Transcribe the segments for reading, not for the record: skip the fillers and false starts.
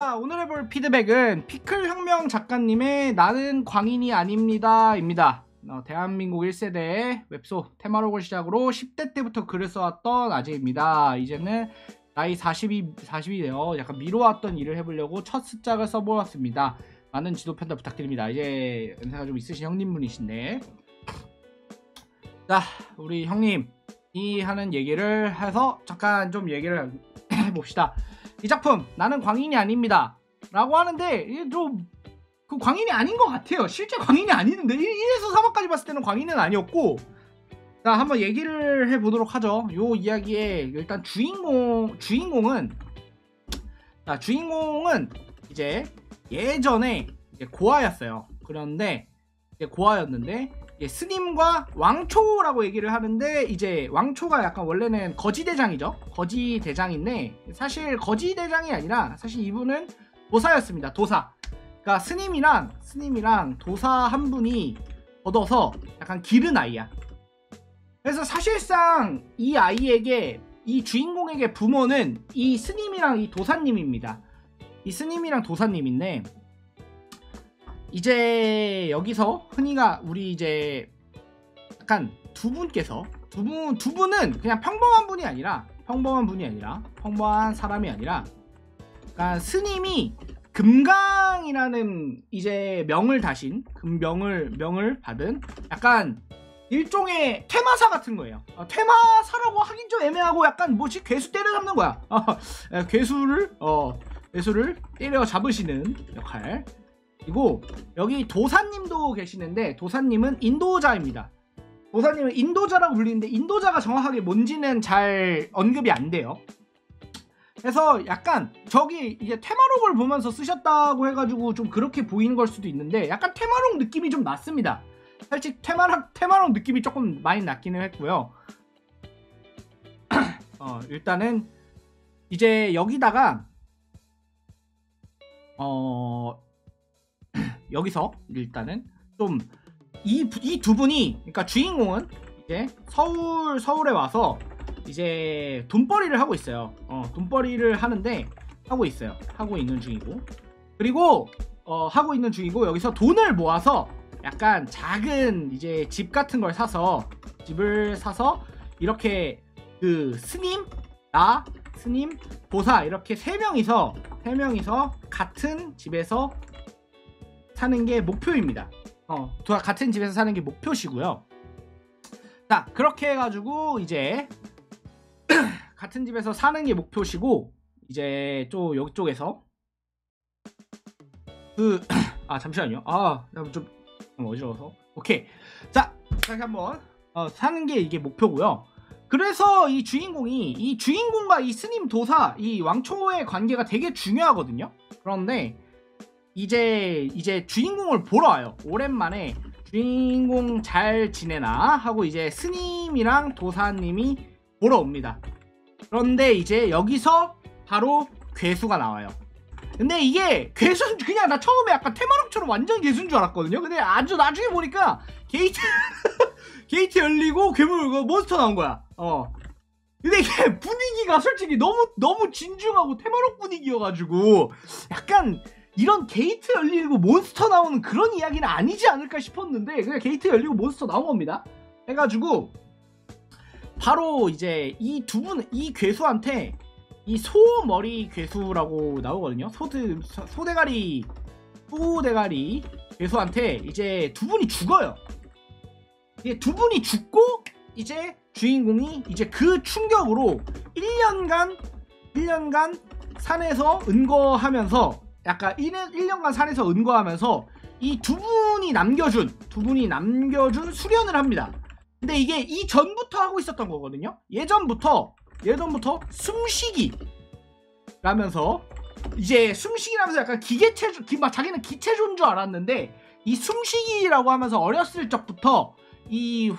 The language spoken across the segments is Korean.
오늘 해볼 피드백은 피클혁명 작가님의 나는 광인이 아닙니다 입니다. 대한민국 1세대의 웹소 테마록을 시작으로 10대 때부터 글을 써왔던 아재입니다. 이제는 나이 40이 되어 약간 미뤄왔던 일을 해보려고 첫 습작을 써보았습니다. 많은 지도 편달 부탁드립니다. 이제 연세가 좀 있으신 형님분이신데, 자, 우리 형님 이 하는 얘기를 해서 잠깐 좀 얘기를 해봅시다. 이 작품 나는 광인이 아닙니다 라고 하는데, 이게 좀 그 광인이 아닌 것 같아요. 실제 광인이 아니는데 1에서 3화까지 봤을 때는 광인은 아니었고, 자, 한번 얘기를 해보도록 하죠. 요 이야기의 일단 주인공은 이제 예전에 이제 고아였어요. 그런데 이제 고아였는데 스님과 왕초라고 얘기를 하는데, 이제 왕초가 약간 원래는 거지대장이죠. 거지대장인데 사실 거지대장이 아니라 사실 이분은 도사였습니다. 도사. 그러니까 스님이랑 도사 한 분이 얻어서 약간 기른 아이야. 그래서 사실상 이 아이에게, 이 주인공에게 부모는 이 스님이랑 이 도사님입니다. 이 스님이랑 도사님인데, 이제 여기서 흔히가 우리 이제 약간 두 분은 그냥 평범한 사람이 아니라 약간 스님이 금강이라는 이제 명을 받은 약간 일종의 퇴마사 같은 거예요. 퇴마사라고 하긴 좀 애매하고, 약간 뭐지, 괴수 때려잡는 거야. 괴수를 때려 잡으시는 역할. 그리고 여기 도사님도 계시는데, 도사님은 인도자입니다. 도사님은 인도자라고 불리는데 인도자가 정확하게 뭔지는 잘 언급이 안 돼요. 그래서 약간 저기 이제 테마록을 보면서 쓰셨다고 해가지고 좀 그렇게 보이는 걸 수도 있는데, 약간 테마록 느낌이 좀 났습니다. 솔직히 테마록 느낌이 조금 많이 났기는 했고요. 일단은 이제 여기다가 여기서 일단은 좀 이 두 분이, 그러니까 주인공은 이제 서울에 와서 이제 돈벌이를 하고 있어요. 돈벌이를 하고 있는 중이고, 그리고 여기서 돈을 모아서 약간 작은 이제 집을 사서 이렇게 그 스님, 도사 이렇게 세 명이서 같은 집에서 사는 게 목표입니다. 같은 집에서 사는 게 목표시고요. 자, 그렇게 해가지고 이제 같은 집에서 사는 게 목표시고, 이제 좀 이쪽에서 잠시만요. 좀 어지러워서. 오케이. 자, 다시 한번 사는 게 이게 목표고요. 그래서 이 주인공과 이 스님 도사, 이 왕초의 관계가 되게 중요하거든요. 그런데 이제 주인공을 보러 와요. 오랜만에 주인공 잘 지내나 하고 이제 스님이랑 도사님이 보러 옵니다. 그런데 이제 여기서 바로 괴수가 나와요. 근데 이게 괴수는 그냥, 나 처음에 약간 테마록처럼 완전 괴수인 줄 알았거든요. 근데 아주 나중에 보니까 게이트 열리고 괴물 몬스터 나온 거야. 근데 이게 분위기가 솔직히 너무 진중하고 테마록 분위기여가지고 약간 이런 게이트 열리고 몬스터 나오는 그런 이야기는 아니지 않을까 싶었는데, 그냥 게이트 열리고 몬스터 나온 겁니다. 해가지고 바로 이제 이 괴수한테 이 소머리 괴수라고 나오거든요. 소대가리 괴수한테 이제 두 분이 죽어요. 이게 두 분이 죽고, 이제 주인공이 이제 그 충격으로 1년간 산에서 은거하면서, 약간 1년간 산에서 은거하면서 이 두 분이 남겨준 수련을 합니다. 근데 이게 이전부터 하고 있었던 거거든요. 예전부터 숨쉬기 라면서 약간 자기는 기체조인 줄 알았는데, 이 숨쉬기라고 하면서 어렸을 적부터 이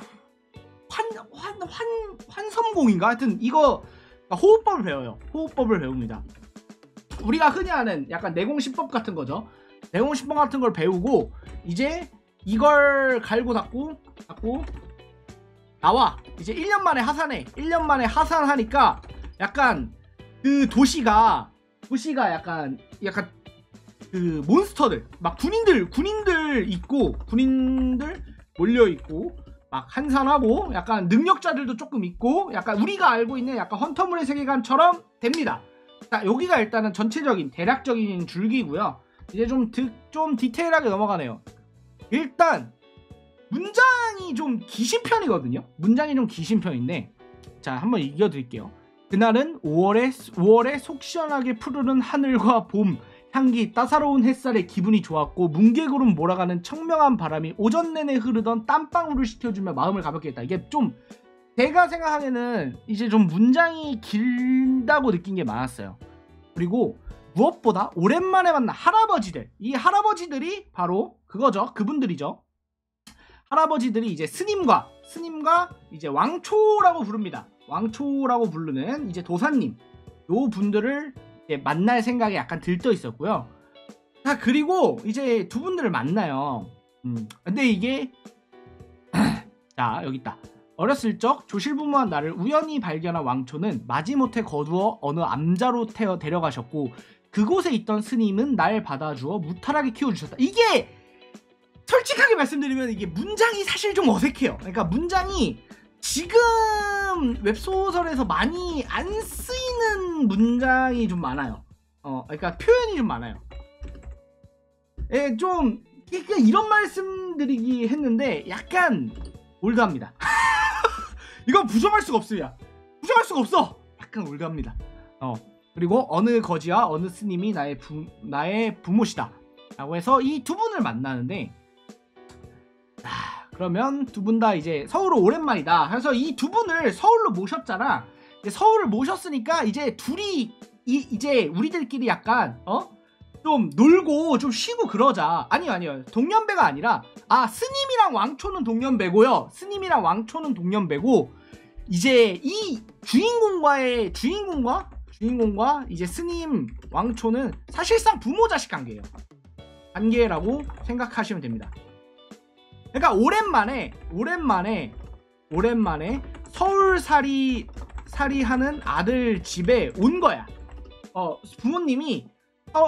환섬공인가? 하여튼 이거 호흡법을 배워요. 호흡법을 배웁니다. 우리가 흔히 아는 약간 내공신법 같은 거죠. 내공신법 같은 걸 배우고, 이제 이걸 갈고 닦고 나와. 이제 1년 만에 하산하니까 약간 그 도시가 도시가 약간 그 몬스터들 막 군인들 있고 군인들 몰려 있고 막 한산하고 약간 능력자들도 조금 있고 약간 우리가 알고 있는 약간 헌터물의 세계관처럼 됩니다. 자, 여기가 일단은 전체적인 대략적인 줄기고요. 이제 좀 디테일하게 넘어가네요. 일단 문장이 좀 기신 편이거든요. 문장이 좀 기신 편인데 자, 한번 읽어드릴게요. 그날은 5월에 속 시원하게 푸르른 하늘과 봄 향기 따사로운 햇살에 기분이 좋았고 뭉게구름 몰아가는 청명한 바람이 오전 내내 흐르던 땀방울을 식혀주며 마음을 가볍게 했다. 이게 좀 제가 생각하기에는 이제 좀 문장이 길다고 느낀 게 많았어요. 그리고 무엇보다 오랜만에 만난 할아버지들, 이 할아버지들이 바로 그거죠. 그분들이죠. 할아버지들이 이제 스님과 이제 왕초라고 부릅니다. 왕초라고 부르는 이제 도사님, 요 분들을 이제 만날 생각이 약간 들떠 있었고요. 자, 그리고 이제 두 분들을 만나요. 근데 이게 자, 여기 있다. 어렸을 적 조실부모한 나를 우연히 발견한 왕초는 마지못해 거두어 어느 암자로 데려가셨고 그곳에 있던 스님은 날 받아주어 무탈하게 키워주셨다. 이게 솔직하게 말씀드리면 이게 문장이 사실 좀 어색해요. 그러니까 문장이 지금 웹소설에서 많이 안 쓰이는 문장이 좀 많아요. 그러니까 표현이 좀 많아요. 좀 이런 말씀드리기 했는데 약간 올드합니다. 이건 부정할 수가 없어요. 부정할 수가 없어. 약간 올드합니다. 그리고 어느 거지와 어느 스님이 나의 부모시다 라고 해서 이 두 분을 만나는데 그러면 두 분 다 이제 서울로 오랜만이다. 그래서 이 두 분을 서울로 모셨잖아. 서울을 모셨으니까 이제 둘이 이제 우리들끼리 약간 좀 놀고 좀 쉬고 그러자. 아니요. 동년배가 아니라 스님이랑 왕초는 동년배고요. 스님이랑 왕초는 동년배고 이제 이 주인공과 이제 스님 왕초는 사실상 부모 자식 관계라고 생각하시면 됩니다. 그러니까 오랜만에 서울살이 하는 아들 집에 온 거야. 부모님이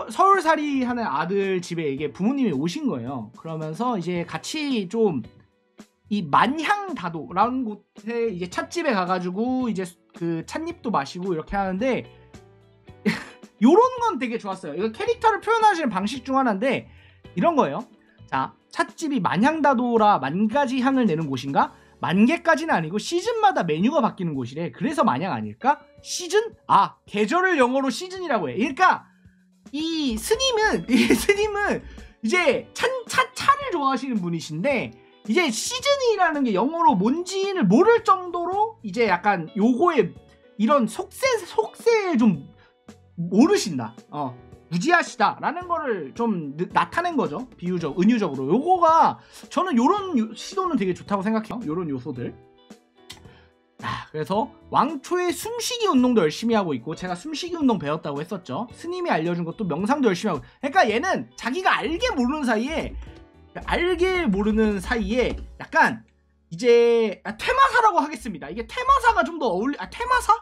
서울살이 하는 아들 집에 이게 부모님이 오신 거예요. 그러면서 이제 같이 좀 이 만향다도라는 곳에 이제 찻집에 가가지고 이제 그 찻잎도 마시고 이렇게 하는데 요런 건 되게 좋았어요. 이거 캐릭터를 표현하시는 방식 중 하나인데 이런 거예요. 자, 찻집이 만향다도라 만가지 향을 내는 곳인가? 만개까지는 아니고 시즌마다 메뉴가 바뀌는 곳이래. 그래서 만향 아닐까? 시즌? 계절을 영어로 시즌이라고 해. 그러니까 이 스님은 이제 차를 좋아하시는 분이신데 이제 시즌이라는 게 영어로 뭔지를 모를 정도로 이제 약간 요거에 이런 속세에 좀 모르신다. 무지하시다 라는 거를 좀 나타낸 거죠. 은유적으로. 요거가 저는 요런 시도는 되게 좋다고 생각해요. 요런 요소들. 그래서 왕초의 숨쉬기 운동도 열심히 하고 있고 제가 숨쉬기 운동 배웠다고 했었죠. 스님이 알려준 것도 명상도 열심히 하고. 그러니까 얘는 자기가 알게 모르는 사이에 약간 이제 퇴마사라고 하겠습니다. 이게 퇴마사가 좀 더 퇴마사?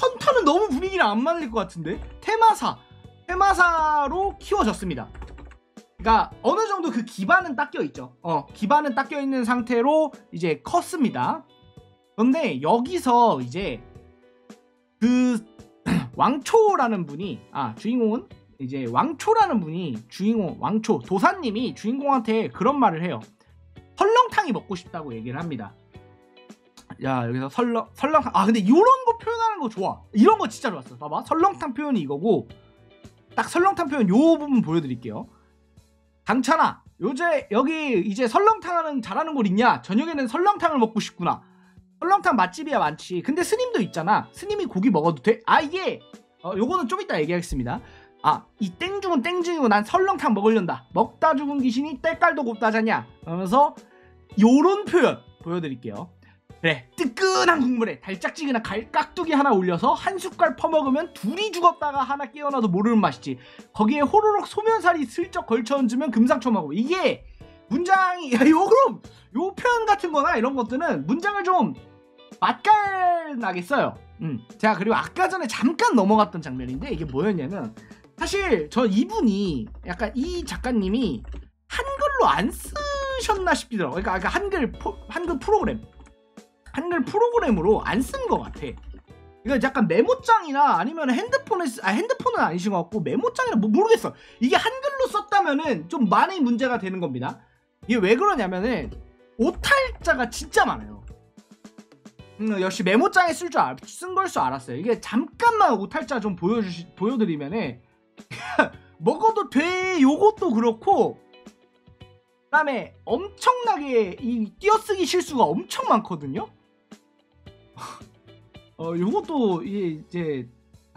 헌터는 너무 분위기랑 안 맞을 것 같은데. 퇴마사로 키워졌습니다. 그러니까 어느 정도 그 기반은 닦여 있죠. 기반은 닦여 있는 상태로 이제 컸습니다. 그런데 여기서 이제 그 왕초라는 분이 주인공은 이제 왕초라는 분이 왕초 도사님이 주인공한테 그런 말을 해요. 설렁탕이 먹고 싶다고 얘기를 합니다. 야, 여기서 설렁탕. 근데 요런 거 표현하는 거 좋아. 이런 거 진짜 좋았어. 봐봐. 설렁탕 표현이 이거고 딱 설렁탕 표현 요 부분 보여드릴게요. 강찬아, 요새 여기 이제 설렁탕 잘하는 곳 있냐? 저녁에는 설렁탕을 먹고 싶구나. 설렁탕 맛집이야 많지. 근데 스님도 있잖아. 스님이 고기 먹어도 돼? 이게 요거는 좀 이따 얘기하겠습니다. 이 땡중은 땡중이고 난 설렁탕 먹으련다. 먹다 죽은 귀신이 때깔도 곱다자냐. 그러면서 요런 표현 보여드릴게요. 그래, 뜨끈한 국물에 달짝지근한 깍두기 하나 올려서 한 숟갈 퍼먹으면 둘이 죽었다가 하나 깨어나도 모르는 맛이지. 거기에 호로록 소면살이 슬쩍 걸쳐 얹으면 금상첨화고. 이게 문장이 그럼 요 표현 같은 거나 이런 것들은 문장을 좀 맛깔 나겠어요. 제가 그리고 아까 전에 잠깐 넘어갔던 장면인데 이게 뭐였냐면 사실 저 이분이 약간 이 작가님이 한글로 안 쓰셨나 싶더라고요. 그러니까 한글 프로그램으로 안 쓴 것 같아. 이거 약간 메모장이나 아니면 핸드폰은 아니신 것 같고 메모장이나 뭐 모르겠어. 이게 한글로 썼다면은 좀 많이 문제가 되는 겁니다. 이게 왜 그러냐면은 오탈자가 진짜 많아요. 역시 메모장에 쓴 걸 줄 알았어요. 이게 잠깐만 오탈자 좀 보여드리면은 먹어도 돼 요것도 그렇고 그다음에 엄청나게 이 띄어쓰기 실수가 엄청 많거든요. 요것도 이제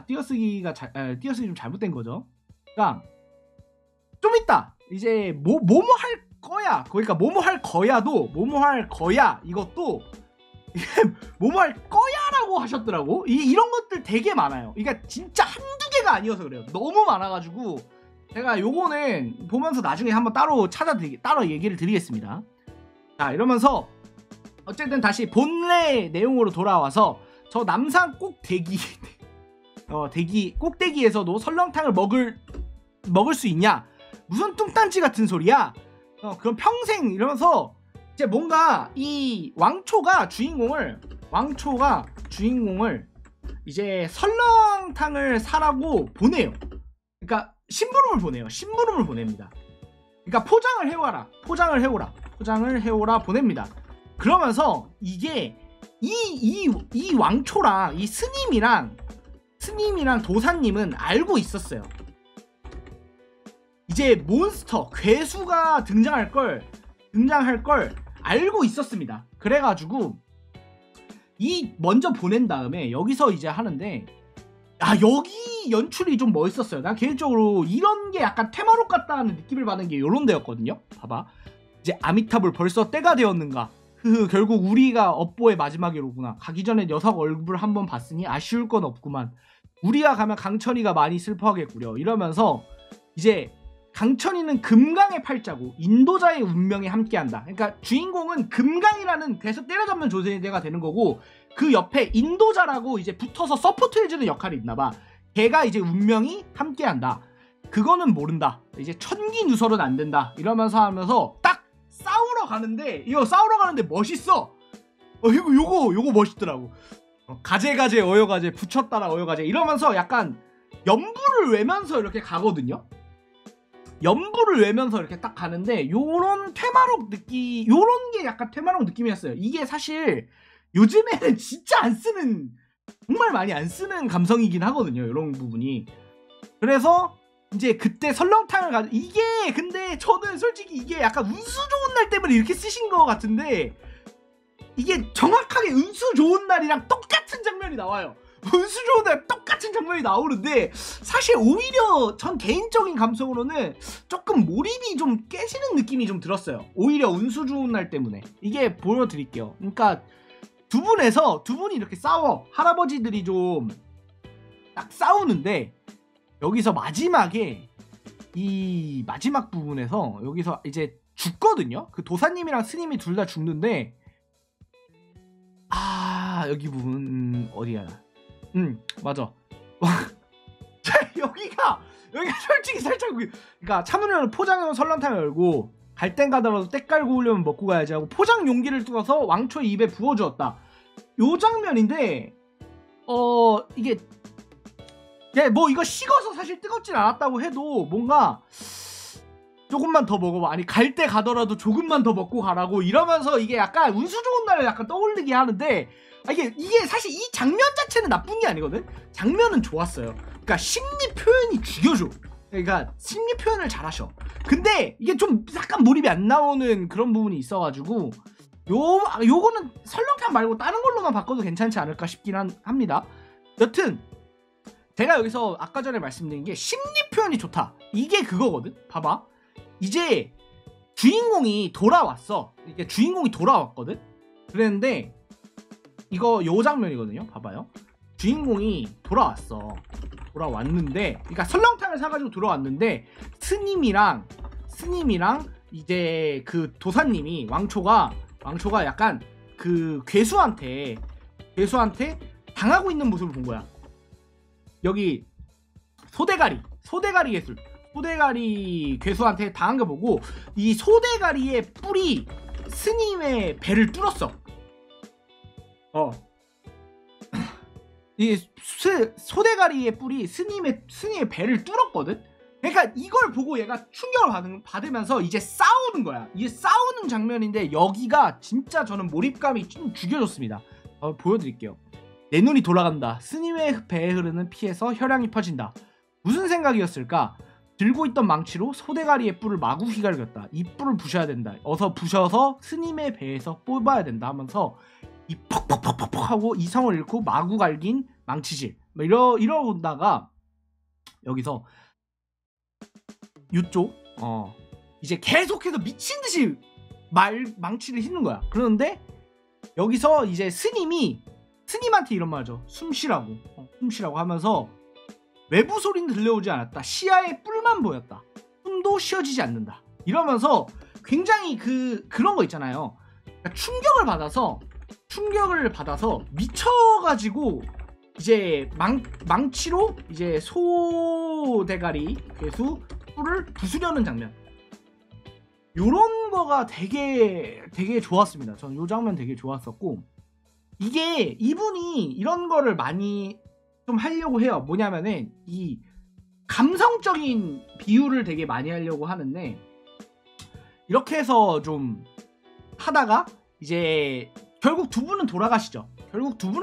띄어쓰기 좀 잘못된 거죠. 그러니까 좀 이따 이제 뭐뭐 할 거야. 그러니까 뭐뭐 할 거야도 뭐뭐 할 거야 이것도 이게 뭐뭐 할 거야라고 하셨더라고. 이런 것들 되게 많아요. 이게 진짜 한두 개가 아니어서 그래요. 너무 많아가지고 제가 요거는 보면서 나중에 한번 따로 얘기를 드리겠습니다. 자, 이러면서 어쨌든 다시 본래 내용으로 돌아와서 저 남산 꼭대기에서도 설렁탕을 먹을 수 있냐? 무슨 뚱딴지 같은 소리야? 그럼 평생 이러면서 이제 뭔가 이 왕초가 주인공을 이제 설렁탕을 사라고 보내요. 그러니까 심부름을 보냅니다. 그러니까 포장을 해오라 보냅니다. 그러면서 이게 이 왕초랑 이 스님이랑 도사님은 알고 있었어요. 이제 몬스터 괴수가 등장할 걸 알고 있었습니다. 그래가지고 먼저 보낸 다음에 여기서 이제 하는데 여기 연출이 좀 멋있었어요. 난 개인적으로 이런 게 약간 테마록 같다는 느낌을 받은 게 요런 데였거든요. 봐봐. 이제 아미타불 벌써 때가 되었는가. 결국 우리가 업보의 마지막이로구나. 가기 전에 녀석 얼굴 한번 봤으니 아쉬울 건 없구만. 우리가 가면 강천이가 많이 슬퍼하겠구려. 이러면서 이제 강천이는 금강의 팔자고 인도자의 운명에 함께한다. 그러니까 주인공은 금강이라는 계속 때려잡는 존재가 되는 거고 그 옆에 인도자라고 이제 붙어서 서포트해주는 역할이 있나봐. 걔가 이제 운명이 함께한다. 그거는 모른다. 이제 천기누설은 안 된다. 이러면서 하면서 딱 싸우러 가는데 멋있어. 요거 멋있더라고. 가재가재 어여가재 붙였다라 어여가재 이러면서 약간 연부를 외면서 이렇게 가거든요. 연부를 외면서 이렇게 딱 가는데 요런 게 약간 테마록 느낌이었어요. 이게 사실 요즘에는 진짜 정말 많이 안 쓰는 감성이긴 하거든요. 이런 부분이. 그래서 이제 그때 설렁탕을 근데 저는 솔직히 이게 약간 운수 좋은 날 때문에 이렇게 쓰신 것 같은데 이게 정확하게 운수 좋은 날이랑 똑같은 장면이 나와요. 운수 좋은 날 똑같은 장면이 나오는데 사실 오히려 전 개인적인 감성으로는 조금 몰입이 좀 깨지는 느낌이 좀 들었어요. 오히려 운수 좋은 날 때문에. 이게 보여드릴게요. 그러니까 두 분이 이렇게 싸워. 할아버지들이 좀 딱 싸우는데 여기서 마지막에 이 마지막 부분에서 여기서 이제 죽거든요. 그 도사님이랑 스님이 둘 다 죽는데 여기 부분 어디야? 맞아. 여기가 솔직히 살짝 그러니까 차문열은 포장해온 설렁탕을 열고 갈 땐 가더라도 때 깔고 오려면 먹고 가야지 하고 포장 용기를 뚫어서 왕초의 입에 부어주었다. 요 장면인데 이게 뭐 이거 식어서 사실 뜨겁진 않았다고 해도 뭔가 조금만 더 먹어봐. 아니 갈 때 가더라도 조금만 더 먹고 가라고 이러면서 이게 약간 운수 좋은 날을 약간 떠올리게 하는데 이게 사실 이 장면 자체는 나쁜 게 아니거든. 장면은 좋았어요. 그러니까 심리 표현이 죽여줘. 그러니까 심리 표현을 잘하셔. 근데 이게 좀 약간 몰입이 안 나오는 그런 부분이 있어가지고 요거는 설렁탕 말고 다른 걸로만 바꿔도 괜찮지 않을까 싶긴 합니다. 여튼 제가 여기서 아까 전에 말씀드린 게 심리 표현이 좋다. 이게 그거거든. 봐봐. 이제 주인공이 돌아왔어. 이게 주인공이 돌아왔거든. 그랬는데 요 장면이거든요. 봐봐요. 주인공이 돌아왔는데 그러니까 설렁탕을 사가지고 돌아왔는데 스님이랑 이제 그 도사님이 왕초가 약간 그 괴수한테 괴수한테 당하고 있는 모습을 본 거야. 여기 소대가리 괴술, 소대가리 괴수한테 당한 거 보고 이 소대가리의 뿔이 스님의 배를 뚫었어. 이 소대가리의 뿔이 스님의 배를 뚫었거든. 그러니까 이걸 보고 얘가 충격을 받으면서 이제 싸우는 거야. 이게 싸우는 장면인데 여기가 진짜 저는 몰입감이 좀 죽여줬습니다. 보여드릴게요. 내 눈이 돌아간다. 스님의 배에 흐르는 피에서 혈향이 퍼진다. 무슨 생각이었을까? 들고 있던 망치로 소대가리의 뿔을 마구 휘갈겼다. 이 뿔을 부셔야 된다. 어서 부셔서 스님의 배에서 뽑아야 된다 하면서 이 퍽퍽퍽퍽 하고 이성을 잃고 마구 갈긴 망치질 이러다가 여기서 이쪽 이제 계속해서 미친듯이 망치를 휘는 거야. 그런데 여기서 이제 스님한테 이런 말이죠. 숨 쉬라고 하면서 외부 소리는 들려오지 않았다. 시야에 뿔만 보였다. 숨도 쉬어지지 않는다. 이러면서 굉장히 그런 거 있잖아요. 그러니까 충격을 받아서 미쳐가지고 이제 망치로 이제 소대가리 괴수 뿔을 부수려는 장면. 요런 거가 되게 좋았습니다. 저는 요 장면 되게 좋았었고, 이게 이분이 이런 거를 많이 좀 하려고 해요. 뭐냐면은 이 감성적인 비유를 되게 많이 하려고 하는데, 이렇게 해서 좀 하다가 이제 결국 두 분은 돌아가시죠.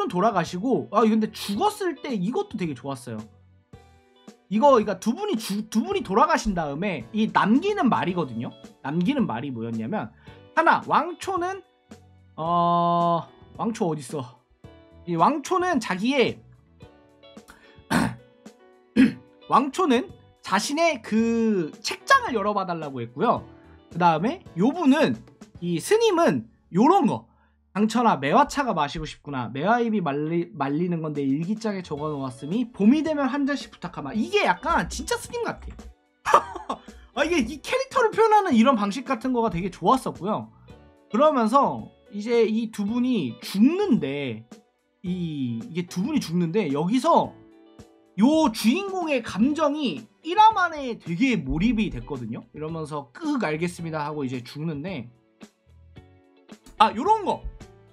돌아가시고 근데 죽었을 때 이것도 되게 좋았어요. 그러니까 두 분이 돌아가신 다음에 이 남기는 말이거든요. 남기는 말이 뭐였냐면, 하나, 왕초는 왕초 어딨어? 이 왕초는 왕초는 자신의 그 책장을 열어봐달라고 했고요. 그 다음에 요분은, 이 스님은 요런 거, 강천아 매화차가 마시고 싶구나. 매화잎이 말리는 건데 일기장에 적어놓았으니 봄이 되면 한 잔씩 부탁하마. 이게 약간 진짜 스님 같아. 이게 이 캐릭터를 표현하는 이런 방식 같은 거가 되게 좋았었고요. 그러면서 이제 이 두 분이 죽는데, 이게 두 분이 죽는데 여기서 요 주인공의 감정이 1화 만에 되게 몰입이 됐거든요. 이러면서 알겠습니다 하고 이제 죽는데, 요런 거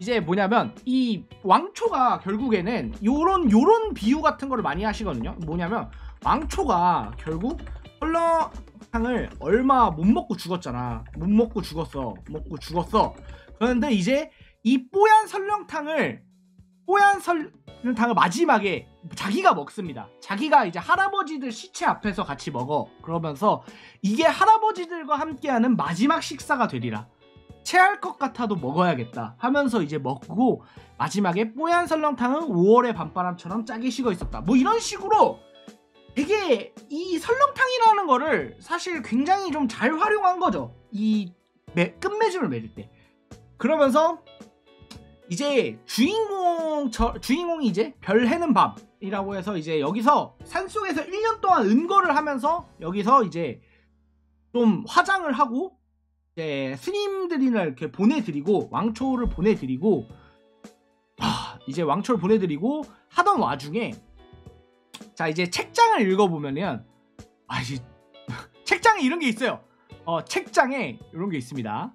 이제 뭐냐면, 이 왕초가 결국에는 요런 비유 같은 거를 많이 하시거든요. 뭐냐면 왕초가 결국 설렁탕을 얼마 못 먹고 죽었잖아. 먹고 죽었어. 그런데 이제 이 뽀얀 설렁탕을 마지막에 자기가 먹습니다. 자기가 이제 할아버지들 시체 앞에서 같이 먹어. 그러면서 이게 할아버지들과 함께하는 마지막 식사가 되리라. 체할 것 같아도 먹어야겠다 하면서 이제 먹고, 마지막에 뽀얀 설렁탕은 5월의 밤바람처럼 짜게 식어 있었다. 뭐 이런 식으로 되게 이 설렁탕이라는 거를 사실 굉장히 좀 잘 활용한 거죠. 이 끝맺음을 맺을 때. 그러면서 이제 주인공이 이제 별 해는 밤이라고 해서 이제 여기서 산속에서 1년 동안 은거를 하면서 여기서 이제 좀 화장을 하고 스님들이나 이렇게 보내드리고, 왕초를 보내드리고, 이제 왕초를 보내드리고 하던 와중에, 자 이제 책장을 읽어보면은 이제 책장에 이런 게 있어요. 책장에 이런 게 있습니다.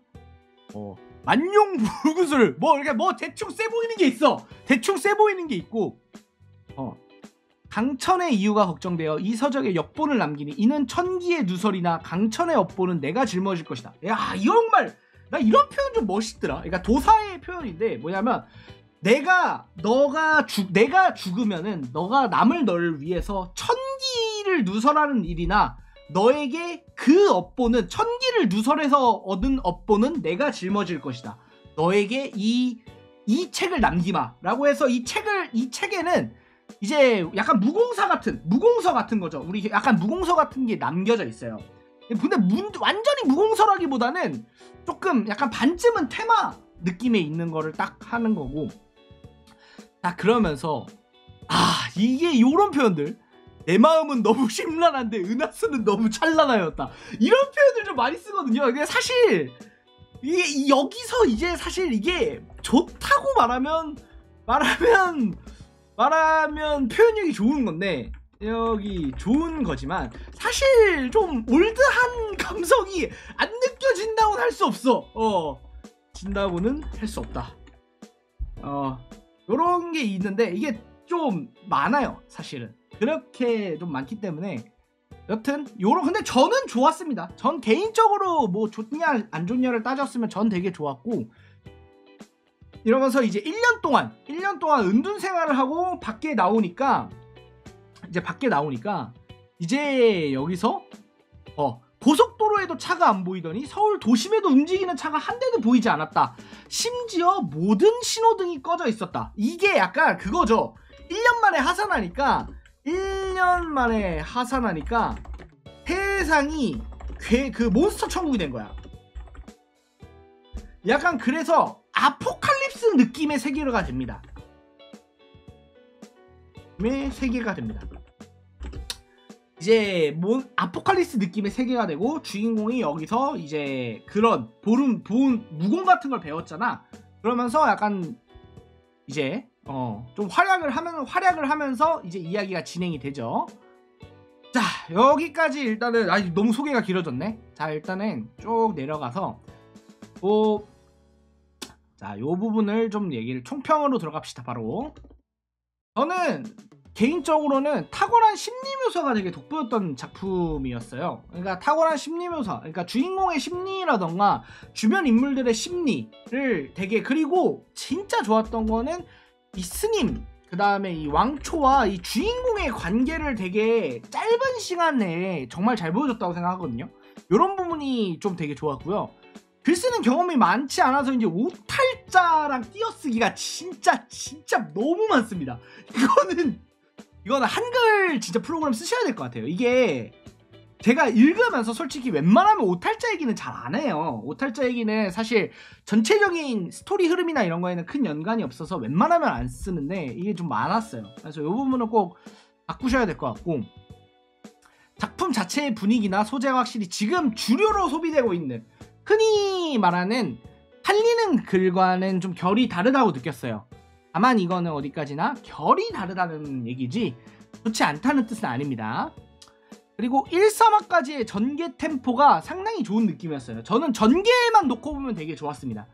만용 불구슬 이렇게 대충 세 보이는 게 있어. 대충 세 보이는 게 있고, 강천의 이유가 걱정되어 이 서적에 역본을 남기니 이는 천기의 누설이나 강천의 업보는 내가 짊어질 것이다. 야, 이런 말, 나 이런 표현 좀 멋있더라. 그러니까 도사의 표현인데 뭐냐면, 내가 죽으면은 너가 너를 위해서 천기를 누설하는 일이나 너에게 그 업보는, 천기를 누설해서 얻은 업보는 내가 짊어질 것이다. 너에게 이 책을 남기마 라고 해서 이 책에는 이제 약간 무공서 같은 거죠. 우리 약간 무공서 같은 게 남겨져 있어요. 근데 완전히 무공서라기보다는 조금 약간 반쯤은 테마 느낌에 있는 거를 딱 하는 거고. 그러면서 이게 요런 표현들, 내 마음은 너무 심란한데 은하수는 너무 찬란하였다, 이런 표현들 좀 많이 쓰거든요. 근데 사실 이게 여기서 이제 사실 이게 좋다고 말하면 말하면 표현력이 좋은 건데 여기 좋은 거지만 사실 좀 올드한 감성이 안 느껴진다고는 할 수 없어. 진다고는 할 수 없다. 요런 게 있는데 이게 좀 많아요. 사실은 그렇게 좀 많기 때문에 여튼 요런, 근데 저는 좋았습니다. 전 개인적으로 뭐 좋냐 안 좋냐를 따졌으면 전 되게 좋았고, 이러면서 이제 1년 동안 은둔 생활을 하고 밖에 나오니까 이제 여기서 고속도로에도 차가 안 보이더니 서울 도심에도 움직이는 차가 한 대도 보이지 않았다. 심지어 모든 신호등이 꺼져 있었다. 이게 약간 그거죠. 1년 만에 하산하니까 세상이 그 몬스터 천국이 된 거야. 약간 그래서 아포칼립스 느낌의 세계가 됩니다. 이제 아포칼립스 느낌의 세계가 되고, 주인공이 여기서 이제 그런 보온 무공 같은 걸 배웠잖아. 그러면서 약간 이제 좀 활약을 하면서 이제 이야기가 진행이 되죠. 자, 여기까지 일단은 너무 소개가 길어졌네. 자, 일단은 쭉 내려가서 자, 요 부분을 좀 얘기를 총평으로 들어갑시다. 바로 저는 개인적으로는 탁월한 심리 묘사가 되게 돋보였던 작품이었어요. 그러니까 탁월한 심리 묘사, 그러니까 주인공의 심리라던가 주변 인물들의 심리를 되게, 그리고 진짜 좋았던 거는 이 스님, 그 다음에 이 왕초와 이 주인공의 관계를 되게 짧은 시간 내에 정말 잘 보여줬다고 생각하거든요. 이런 부분이 좀 되게 좋았고요. 글 쓰는 경험이 많지 않아서 이제 오탈자랑 띄어쓰기가 진짜 너무 많습니다. 이거는 한글 진짜 프로그램 쓰셔야 될 것 같아요. 이게 제가 읽으면서 솔직히 웬만하면 오탈자 얘기는 잘 안 해요. 오탈자 얘기는 사실 전체적인 스토리 흐름이나 이런 거에는 큰 연관이 없어서 웬만하면 안 쓰는데 이게 좀 많았어요. 그래서 이 부분은 꼭 바꾸셔야 될 것 같고, 작품 자체의 분위기나 소재가 확실히 지금 주류로 소비되고 있는, 흔히 말하는 팔리는 글과는 좀 결이 다르다고 느꼈어요. 다만 이거는 어디까지나 결이 다르다는 얘기지 좋지 않다는 뜻은 아닙니다. 그리고 1, 3화까지의 전개 템포가 상당히 좋은 느낌이었어요. 저는 전개만 놓고 보면 되게 좋았습니다.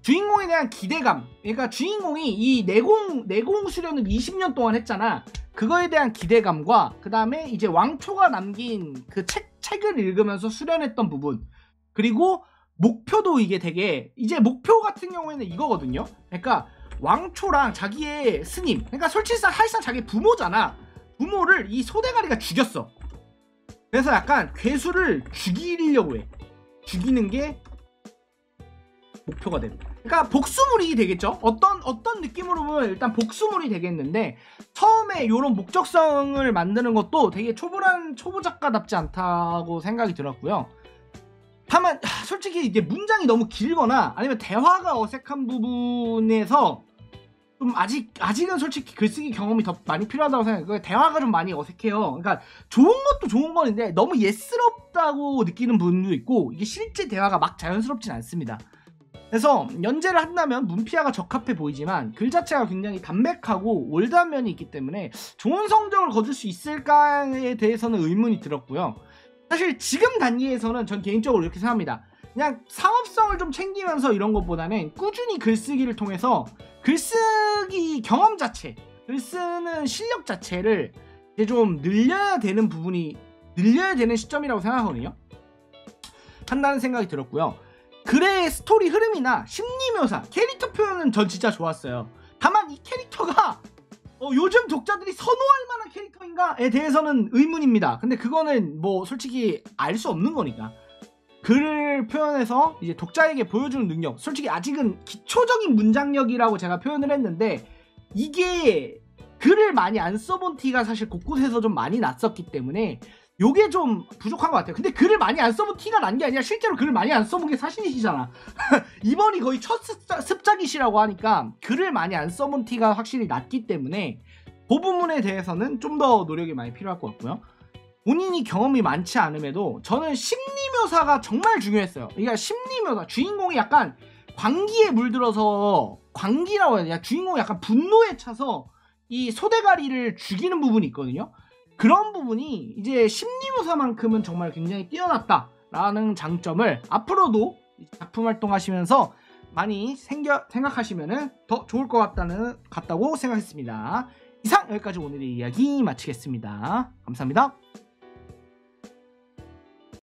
주인공에 대한 기대감, 그러니까 주인공이 이 내공 수련을 20년 동안 했잖아. 그거에 대한 기대감과 그 다음에 이제 왕초가 남긴 그 책을 읽으면서 수련했던 부분, 그리고 목표도 이게 되게, 이제 목표 같은 경우에는 이거거든요. 그러니까 왕초랑 자기의 스님, 그러니까 사실상 자기 부모잖아. 부모를 이 소대가리가 죽였어. 그래서 약간 괴수를 죽이려고 해. 죽이는 게 목표가 됩니다. 그러니까 복수물이 되겠죠. 어떤 느낌으로 보면 일단 복수물이 되겠는데, 처음에 이런 목적성을 만드는 것도 되게 초보 작가답지 않다고 생각이 들었고요. 다만 솔직히 이제 문장이 너무 길거나 아니면 대화가 어색한 부분에서 좀 아직은 솔직히 글쓰기 경험이 더 많이 필요하다고 생각해요. 대화가 좀 많이 어색해요. 그러니까 좋은 것도 좋은 건데 너무 예스럽다고 느끼는 분도 있고, 이게 실제 대화가 막 자연스럽진 않습니다. 그래서 연재를 한다면 문피아가 적합해 보이지만 글 자체가 굉장히 담백하고 올드한 면이 있기 때문에 좋은 성적을 거둘 수 있을까에 대해서는 의문이 들었고요. 사실 지금 단계에서는 전 개인적으로 이렇게 생각합니다. 그냥 상업성을 좀 챙기면서 이런 것보다는 꾸준히 글쓰기를 통해서 글쓰기 경험 자체, 글쓰는 실력 자체를 이제 좀 늘려야 되는 시점이라고 생각하거든요. 한다는 생각이 들었고요. 글의 스토리 흐름이나 심리 묘사, 캐릭터 표현은 전 진짜 좋았어요. 다만 이 캐릭터가 요즘 독자들이 선호할 만한 캐릭터인가에 대해서는 의문입니다. 근데 그거는 뭐 솔직히 알 수 없는 거니까. 글을 표현해서 이제 독자에게 보여주는 능력, 솔직히 아직은 기초적인 문장력이라고 제가 표현을 했는데, 이게 글을 많이 안 써본 티가 사실 곳곳에서 좀 많이 났었기 때문에 요게 좀 부족한 것 같아요. 근데 글을 많이 안 써본 티가 난 게 아니라 실제로 글을 많이 안 써본 게 사실이시잖아. 이번이 거의 첫 습작이시라고 하니까 글을 많이 안 써본 티가 확실히 났기 때문에 그 부분에 대해서는 좀 더 노력이 많이 필요할 것 같고요. 본인이 경험이 많지 않음에도 저는 심리묘사가 정말 중요했어요. 그러니까 심리묘사, 주인공이 약간 광기에 물들어서 광기라고 해야 되냐, 주인공이 약간 분노에 차서 이 소대가리를 죽이는 부분이 있거든요. 그런 부분이 이제 심리묘사만큼은 정말 굉장히 뛰어났다라는 장점을 앞으로도 작품 활동하시면서 많이 생각하시면 더 좋을 것 같다고 생각했습니다. 이상 여기까지 오늘의 이야기 마치겠습니다. 감사합니다.